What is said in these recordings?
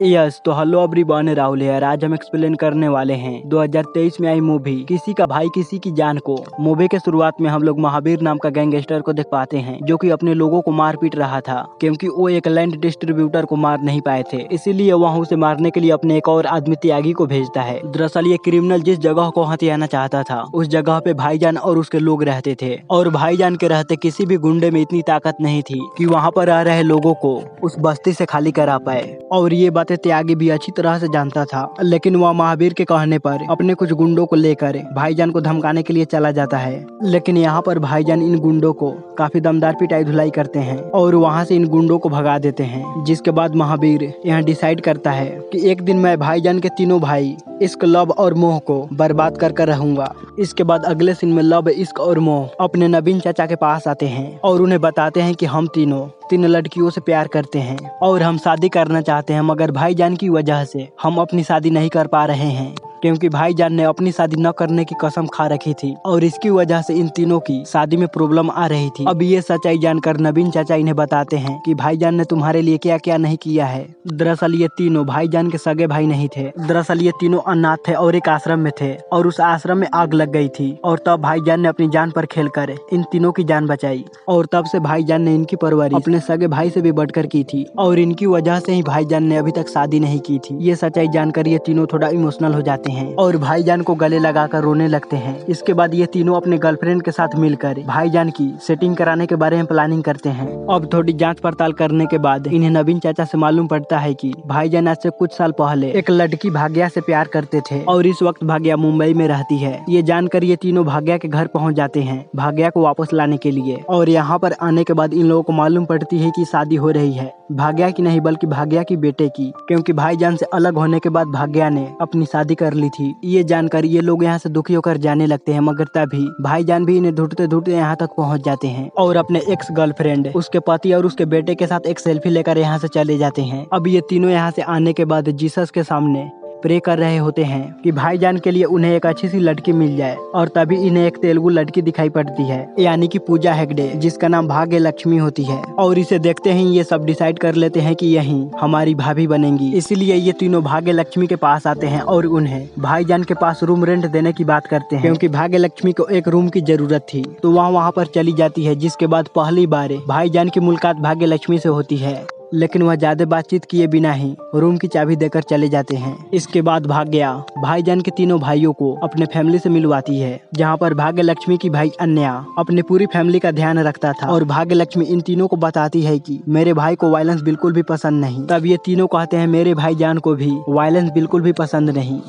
Yes तो hello everyone, Rahul है। आज हम एक्सप्लेन करने वाले हैं 2023 में आई मूवी किसी का भाई किसी की जान को। मूवी के शुरुआत में हम लोग महावीर नाम का गैंगस्टर को देख पाते हैं जो कि अपने लोगों को मार पीट रहा था क्योंकि वो एक लैंड डिस्ट्रीब्यूटर को मार नहीं पाए थे। इसीलिए वहाँ उसे मारने के लिए अपने एक और आदमी त्यागी को भेजता है। दरअसल ये क्रिमिनल जिस जगह को हथियाना चाहता था उस जगह पे भाईजान और उसके लोग रहते थे और भाईजान के रहते किसी भी गुंडे में इतनी ताकत नहीं थी कि वहाँ पर आ रहे लोगों को उस बस्ती से खाली करा पाए। और ये बातें त्यागी भी अच्छी तरह से जानता था, लेकिन वह महावीर के कहने पर अपने कुछ गुंडों को लेकर भाईजान को धमकाने के लिए चला जाता है। लेकिन यहाँ पर भाईजान इन गुंडों को काफी दमदार पिटाई धुलाई करते हैं और वहाँ से इन गुंडों को भगा देते हैं। जिसके बाद महावीर यहाँ डिसाइड करता है कि एक दिन मैं भाईजान के तीनों भाई इश्क, लव और मोह को बर्बाद कर रहूंगा। इसके बाद अगले सीन में लव, इश्क और मोह अपने नवीन चाचा के पास आते हैं और उन्हें बताते हैं कि हम तीनों 3 लड़कियों से प्यार करते हैं और हम शादी करना चाहते हैं, मगर भाईजान की वजह से हम अपनी शादी नहीं कर पा रहे हैं क्योंकि भाईजान ने अपनी शादी न करने की कसम खा रखी थी और इसकी वजह से इन तीनों की शादी में प्रॉब्लम आ रही थी। अब ये सच्चाई जानकर नवीन चाचा इन्हें बताते हैं कि भाईजान ने तुम्हारे लिए क्या क्या नहीं किया है। दरअसल ये तीनों भाईजान के सगे भाई नहीं थे। दरअसल ये तीनों अनाथ थे और एक आश्रम में थे और उस आश्रम में आग लग गई थी और तब भाईजान ने अपनी जान पर खेलकर इन तीनों की जान बचाई और तब से भाईजान ने इनकी परवरिश अपने सगे भाई से भी बढ़कर की थी और इनकी वजह से ही भाईजान ने अभी तक शादी नहीं की थी। ये सच्चाई जानकर ये तीनों थोड़ा इमोशनल हो जाते हैं और भाईजान को गले लगाकर रोने लगते हैं। इसके बाद ये तीनों अपने गर्लफ्रेंड के साथ मिलकर भाईजान की सेटिंग कराने के बारे में प्लानिंग करते हैं। अब थोड़ी जांच पड़ताल करने के बाद इन्हें नवीन चाचा से मालूम पड़ता है कि भाईजान आज से कुछ साल पहले एक लड़की भाग्या से प्यार करते थे और इस वक्त भाग्या मुंबई में रहती है। ये जानकर ये तीनों भाग्या के घर पहुँच जाते हैं भाग्या को वापस लाने के लिए। और यहाँ पर आने के बाद इन लोगों को मालूम पड़ती है कि शादी हो रही है, भाग्या की नहीं बल्कि भाग्या की बेटे की, क्योंकि भाईजान से अलग होने के बाद भाग्या ने अपनी शादी कर ली थी। ये जानकर ये लोग यहाँ से दुखी होकर जाने लगते हैं, मगर तभी भाईजान भी इन्हें ढूंढते ढूंढते यहाँ तक पहुँच जाते हैं और अपने एक्स गर्लफ्रेंड, उसके पति और उसके बेटे के साथ एक सेल्फी लेकर यहाँ से चले जाते हैं। अब ये तीनों यहाँ से आने के बाद जीसस के सामने प्रे कर रहे होते हैं कि भाईजान के लिए उन्हें एक अच्छी सी लड़की मिल जाए और तभी इन्हें एक तेलुगु लड़की दिखाई पड़ती है, यानी कि पूजा हेगड़े, जिसका नाम भाग्य लक्ष्मी होती है। और इसे देखते ही ये सब डिसाइड कर लेते हैं कि यही हमारी भाभी बनेंगी। इसलिए ये तीनों भाग्य लक्ष्मी के पास आते हैं और उन्हें भाईजान के पास रूम रेंट देने की बात करते हैं क्योंकि भाग्य लक्ष्मी को एक रूम की जरूरत थी। तो वहाँ पर चली जाती है, जिसके बाद पहली बार भाईजान की मुलाकात भाग्य लक्ष्मी से होती है, लेकिन वह ज्यादा बातचीत किए बिना ही रूम की चाबी देकर चले जाते हैं। इसके बाद भाग्या भाईजान के तीनों भाइयों को अपने फैमिली से मिलवाती है, जहां पर भाग्य लक्ष्मी की भाई अन्या अपनी पूरी फैमिली का ध्यान रखता था और भाग्य लक्ष्मी इन तीनों को बताती है कि मेरे भाई को वायलेंस बिल्कुल भी पसंद नहीं। तब ये तीनों कहते हैं मेरे भाईजान को भी वायलेंस बिल्कुल भी पसंद नहीं।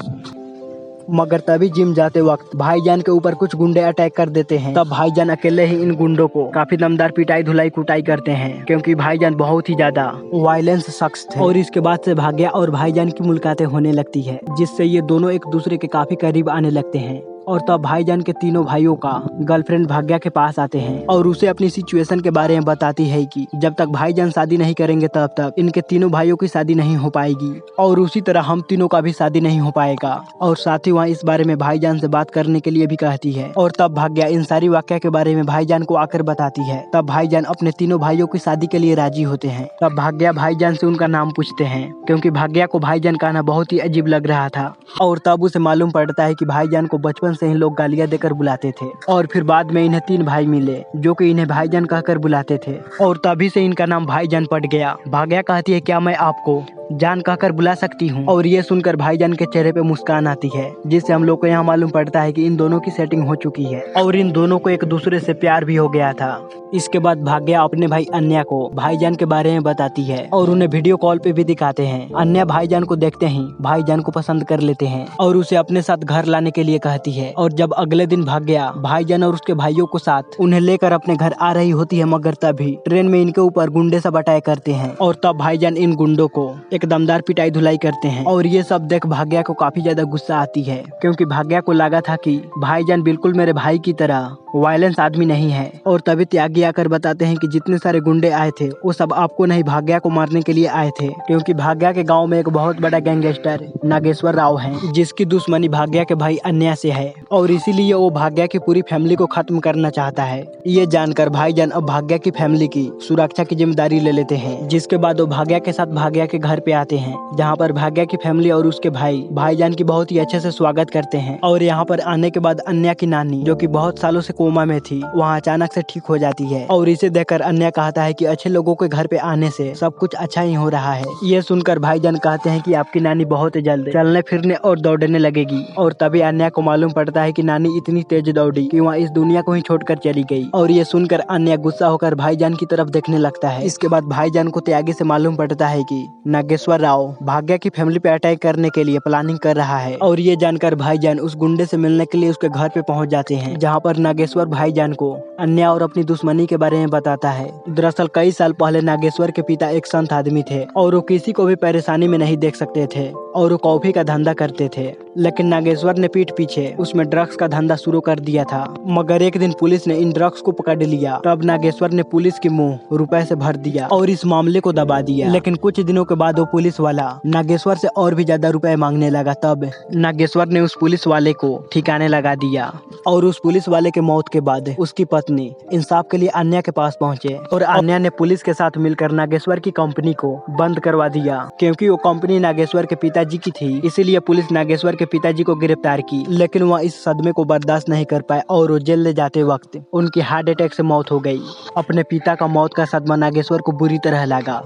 मगर तभी जिम जाते वक्त भाईजान के ऊपर कुछ गुंडे अटैक कर देते हैं। तब भाईजान अकेले ही इन गुंडों को काफी दमदार पिटाई धुलाई कुटाई करते हैं क्योंकि भाईजान बहुत ही ज्यादा वायलेंस शख्स थे। और इसके बाद से भाग्या और भाईजान की मुलाकातें होने लगती है, जिससे ये दोनों एक दूसरे के काफी करीब आने लगते हैं। और तब भाईजान के तीनों भाइयों का गर्लफ्रेंड भाग्या के पास आते हैं और उसे अपनी सिचुएशन के बारे में बताती है कि जब तक भाईजान शादी नहीं करेंगे तब तक इनके तीनों भाइयों की शादी नहीं हो पाएगी और उसी तरह हम तीनों का भी शादी नहीं हो पाएगा। और साथ ही वहाँ इस बारे में भाईजान से बात करने के लिए भी कहती है। और तब भाग्या इन सारी वाक्य के बारे में भाईजान को आकर बताती है। तब भाईजान अपने तीनों भाइयों की शादी के लिए राजी होते हैं। तब भाग्या भाईजान से उनका नाम पूछते हैं क्योंकि भाग्या को भाईजान का नाम बहुत ही अजीब लग रहा था। और तब उसे मालूम पड़ता है कि भाईजान को बचपन से ही लोग गालियां देकर बुलाते थे और फिर बाद में इन्हें 3 भाई मिले जो कि इन्हें भाईजान कहकर बुलाते थे और तभी से इनका नाम भाईजान पड़ गया। भाग्या कहती है क्या मैं आपको जान कहकर बुला सकती हूँ? और ये सुनकर भाईजान के चेहरे पे मुस्कान आती है, जिससे हम लोग को यहाँ मालूम पड़ता है कि इन दोनों की सेटिंग हो चुकी है और इन दोनों को एक दूसरे से प्यार भी हो गया था। इसके बाद भाग्या अपने भाई अन्या को भाईजान के बारे में बताती है और उन्हें वीडियो कॉल पे भी दिखाते हैं। अन्या भाईजान को देखते ही भाईजान को पसंद कर लेते हैं और उसे अपने साथ घर लाने के लिए कहती है। और जब अगले दिन भाग्या भाईजान और उसके भाइयों को साथ उन्हें लेकर अपने घर आ रही होती है, मगर तभी ट्रेन में इनके ऊपर गुंडे सब अटैक करते हैं और तब भाईजान इन गुंडों को एक दमदार पिटाई धुलाई करते हैं। और ये सब देख भाग्या को काफी ज्यादा गुस्सा आती है क्योंकि भाग्या को लगा था कि भाईजान बिल्कुल मेरे भाई की तरह वायलेंस आदमी नहीं है। और तभी त्यागी आकर बताते हैं कि जितने सारे गुंडे आए थे वो सब आपको नहीं भाग्या को मारने के लिए आए थे, क्योंकि भाग्या के गांव में एक बहुत बड़ा गैंगस्टर नागेश्वर राव है जिसकी दुश्मनी भाग्या के भाई अन्या से है और इसीलिए वो भाग्या की पूरी फैमिली को खत्म करना चाहता है। ये जानकर भाईजान अब भाग्या की फैमिली की सुरक्षा की जिम्मेदारी ले लेते हैं, जिसके बाद वो भाग्या के साथ भाग्या के घर पे आते हैं, जहाँ पर भाग्या की फैमिली और उसके भाईजान की बहुत ही अच्छे से स्वागत करते हैं। और यहाँ पर आने के बाद अन्या की नानी जो कि बहुत सालों से कोमा में थी वहाँ अचानक से ठीक हो जाती है और इसे देखकर अन्या कहता है कि अच्छे लोगों के घर पे आने से सब कुछ अच्छा ही हो रहा है। ये सुनकर भाईजान कहते हैं कि आपकी नानी बहुत जल्द चलने फिरने और दौड़ने लगेगी। और तभी अन्या को मालूम पड़ता है कि नानी इतनी तेज दौड़ी कि वहाँ इस दुनिया को ही छोड़कर चली गई। और ये सुनकर अन्या गुस्सा होकर भाईजान की तरफ देखने लगता है। इसके बाद भाईजान को त्यागी से मालूम पड़ता है कि नागेश्वर राव भाग्या की फैमिली पे अटैक करने के लिए प्लानिंग कर रहा है। और ये जानकर भाईजान उस गुंडे से मिलने के लिए उसके घर पे पहुंच जाते हैं, जहां पर नागेश्वर भाईजान को अन्या और अपनी दुश्मनी के बारे में बताता है। दरअसल कई साल पहले नागेश्वर के पिता एक संत आदमी थे और वो किसी को भी परेशानी में नहीं देख सकते थे और वो कॉफी का धंधा करते थे, लेकिन नागेश्वर ने पीठ पीछे उसमें ड्रग्स का धंधा शुरू कर दिया था। मगर एक दिन पुलिस ने इन ड्रग्स को पकड़ लिया। तब नागेश्वर ने पुलिस के मुंह रुपए से भर दिया और इस मामले को दबा दिया। लेकिन कुछ दिनों के बाद वो पुलिस वाला नागेश्वर से और भी ज्यादा रुपए मांगने लगा। तब नागेश्वर ने उस पुलिस वाले को ठिकाने लगा दिया और उस पुलिस वाले के मौत के बाद उसकी पत्नी इंसाफ के लिए अन्या के पास पहुंचे और अन्या ने पुलिस के साथ मिलकर नागेश्वर की कंपनी को बंद करवा दिया, क्योंकि वो कंपनी नागेश्वर के पिताजी की थी। इसीलिए पुलिस नागेश्वर के पिताजी को गिरफ्तार की, लेकिन वह इस सदमे को बर्दाश्त नहीं कर पाए और वो जेल ले जाते वक्त उनकी हार्ट अटैक से मौत हो गई। अपने पिता का मौत का सदमा नागेश्वर को बुरी तरह लगा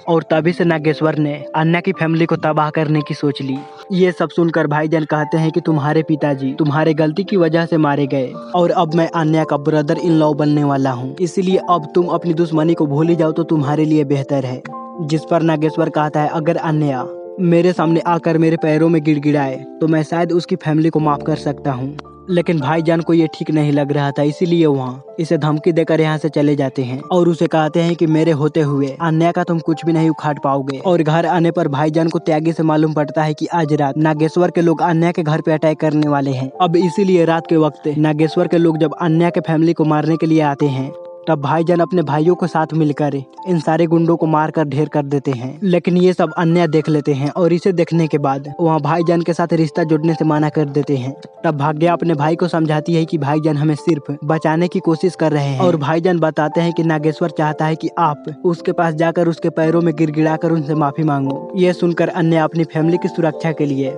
और तभी से नागेश्वर ने अन्या की फैमिली को तबाह करने की सोच ली। ये सब सुनकर भाईजान कहते हैं कि तुम्हारे पिताजी तुम्हारे गलती की वजह से मारे गए और अब मैं अन्या का ब्रदर इन लॉ बनने वाला हूँ, इसलिए अब तुम अपनी दुश्मनी को भूल ही जाओ तो तुम्हारे लिए बेहतर है। जिस पर नागेश्वर कहता है अगर अन्या मेरे सामने आकर मेरे पैरों में गिड़गिड़ाए तो मैं शायद उसकी फैमिली को माफ कर सकता हूँ। लेकिन भाईजान को ये ठीक नहीं लग रहा था, इसीलिए वहाँ इसे धमकी देकर यहाँ से चले जाते हैं और उसे कहते हैं कि मेरे होते हुए अन्या का तुम कुछ भी नहीं उखाड़ पाओगे। और घर आने पर भाईजान को त्यागी से मालूम पड़ता है कि आज रात नागेश्वर के लोग अन्या के घर पे अटैक करने वाले हैं। अब इसीलिए रात के वक्त नागेश्वर के लोग जब अन्या के फैमिली को मारने के लिए आते हैं तब भाईजान अपने भाइयों के साथ मिलकर इन सारे गुंडों को मारकर ढेर कर देते हैं। लेकिन ये सब अन्य देख लेते हैं और इसे देखने के बाद वहाँ भाईजान के साथ रिश्ता जोड़ने से मना कर देते हैं। तब भाग्या अपने भाई को समझाती है कि भाईजान हमें सिर्फ बचाने की कोशिश कर रहे हैं और भाईजान बताते हैं कि नागेश्वर चाहता है कि आप उसके पास जाकर उसके पैरों में गिड़गिड़ाकर उनसे माफी मांगो। ये सुनकर अन्य अपनी फैमिली की सुरक्षा के लिए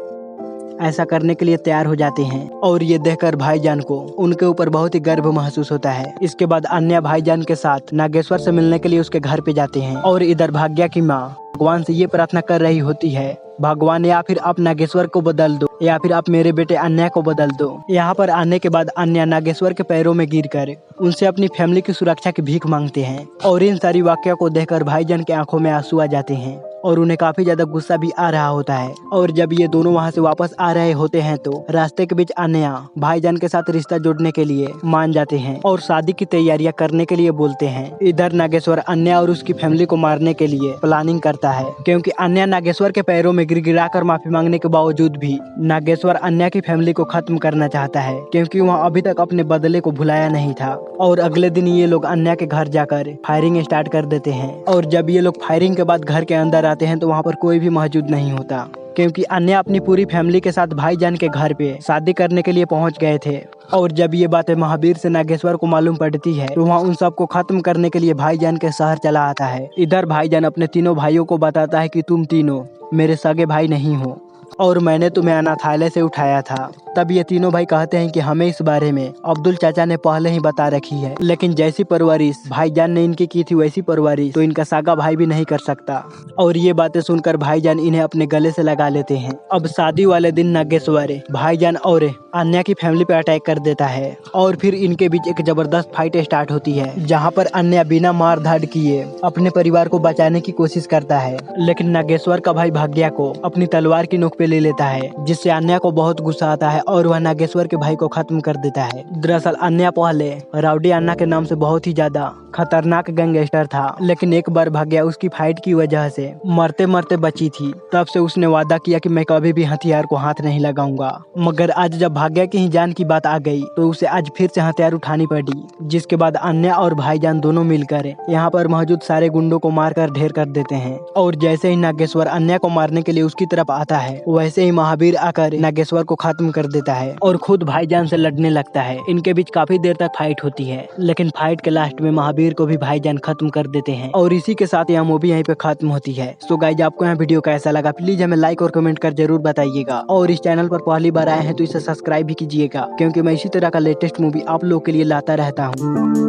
ऐसा करने के लिए तैयार हो जाते हैं और ये देखकर भाईजान को उनके ऊपर बहुत ही गर्व महसूस होता है। इसके बाद अन्य भाईजान के साथ नागेश्वर से मिलने के लिए उसके घर पे जाते हैं और इधर भाग्या की माँ भगवान से ये प्रार्थना कर रही होती है, भगवान या फिर आप नागेश्वर को बदल दो या फिर आप मेरे बेटे अन्या को बदल दो। यहाँ पर आने के बाद अन्या नागेश्वर के पैरों में गिरकर उनसे अपनी फैमिली की सुरक्षा की भीख मांगते हैं और इन सारी वाक्यों को देखकर भाईजान के आंखों में आंसू आ जाते हैं और उन्हें काफी ज्यादा गुस्सा भी आ रहा होता है। और जब ये दोनों वहाँ से वापस आ रहे होते हैं तो रास्ते के बीच अन्या भाईजान के साथ रिश्ता जोड़ने के लिए मान जाते हैं और शादी की तैयारियां करने के लिए बोलते हैं। इधर नागेश्वर अन्या और उसकी फैमिली को मारने के लिए प्लानिंग करता है, क्योंकि अन्या नागेश्वर के पैरों में गिड़गिड़ाकर माफी मांगने के बावजूद भी नागेश्वर अन्या की फैमिली को खत्म करना चाहता है, क्योंकि वह अभी तक अपने बदले को भुलाया नहीं था। और अगले दिन ये लोग अन्या के घर जाकर फायरिंग स्टार्ट कर देते हैं और जब ये लोग फायरिंग के बाद घर के अंदर आते हैं तो वहाँ पर कोई भी मौजूद नहीं होता, क्योंकि अन्या अपनी पूरी फैमिली के साथ भाईजान के घर पे शादी करने के लिए पहुंच गए थे। और जब ये बातें महावीर से नागेश्वर को मालूम पड़ती है तो वहाँ उन सबको खत्म करने के लिए भाईजान के शहर चला आता है। इधर भाईजान अपने तीनों भाइयों को बताता है कि तुम तीनों मेरे सगे भाई नहीं हो और मैंने तुम्हें अनाथालय से उठाया था। तब ये तीनों भाई कहते हैं कि हमें इस बारे में अब्दुल चाचा ने पहले ही बता रखी है, लेकिन जैसी परवरिश भाईजान ने इनकी की थी वैसी परवरिश तो इनका सागा भाई भी नहीं कर सकता। और ये बातें सुनकर भाईजान इन्हें अपने गले से लगा लेते हैं। अब शादी वाले दिन नागेश्वर भाईजान और अन्या की फैमिली पे अटैक कर देता है और फिर इनके बीच एक जबरदस्त फाइट स्टार्ट होती है, जहाँ पर अन्या बिना मार धाड़ किए अपने परिवार को बचाने की कोशिश करता है, लेकिन नागेश्वर का भाई भाग्या को अपनी तलवार की नोक पे ले लेता है, जिससे अन्या को बहुत गुस्सा आता है और वह नागेश्वर के भाई को खत्म कर देता है। दरअसल अन्या पहले राउडी अन्ना के नाम से बहुत ही ज्यादा खतरनाक गैंगस्टर था, लेकिन एक बार भाग्या उसकी फाइट की वजह से मरते मरते बची थी। तब से उसने वादा किया कि मैं कभी भी हथियार को हाथ नहीं लगाऊंगा। मगर आज जब भाग्या की ही जान की बात आ गई तो उसे आज फिर से हथियार उठानी पड़ी, जिसके बाद अन्य और भाईजान दोनों मिलकर यहाँ पर मौजूद सारे गुंडों को मारकर ढेर कर देते हैं। और जैसे ही नागेश्वर अन्य को मारने के लिए उसकी तरफ आता है, वैसे ही महावीर आकर नागेश्वर को खत्म कर देता है और खुद भाईजान से लड़ने लगता है। इनके बीच काफी देर तक फाइट होती है, लेकिन फाइट के लास्ट में महावीर को भी भाईजान खत्म कर देते हैं और इसी के साथ यह मूवी यहीं पे खत्म होती है। सो गाइज, आपको यह वीडियो कैसा लगा प्लीज हमें लाइक और कमेंट कर जरूर बताइएगा। और इस चैनल पर पहली बार आए हैं तो इसे सब्सक्राइब भी कीजिएगा, क्योंकि मैं इसी तरह का लेटेस्ट मूवी आप लोग के लिए लाता रहता हूँ।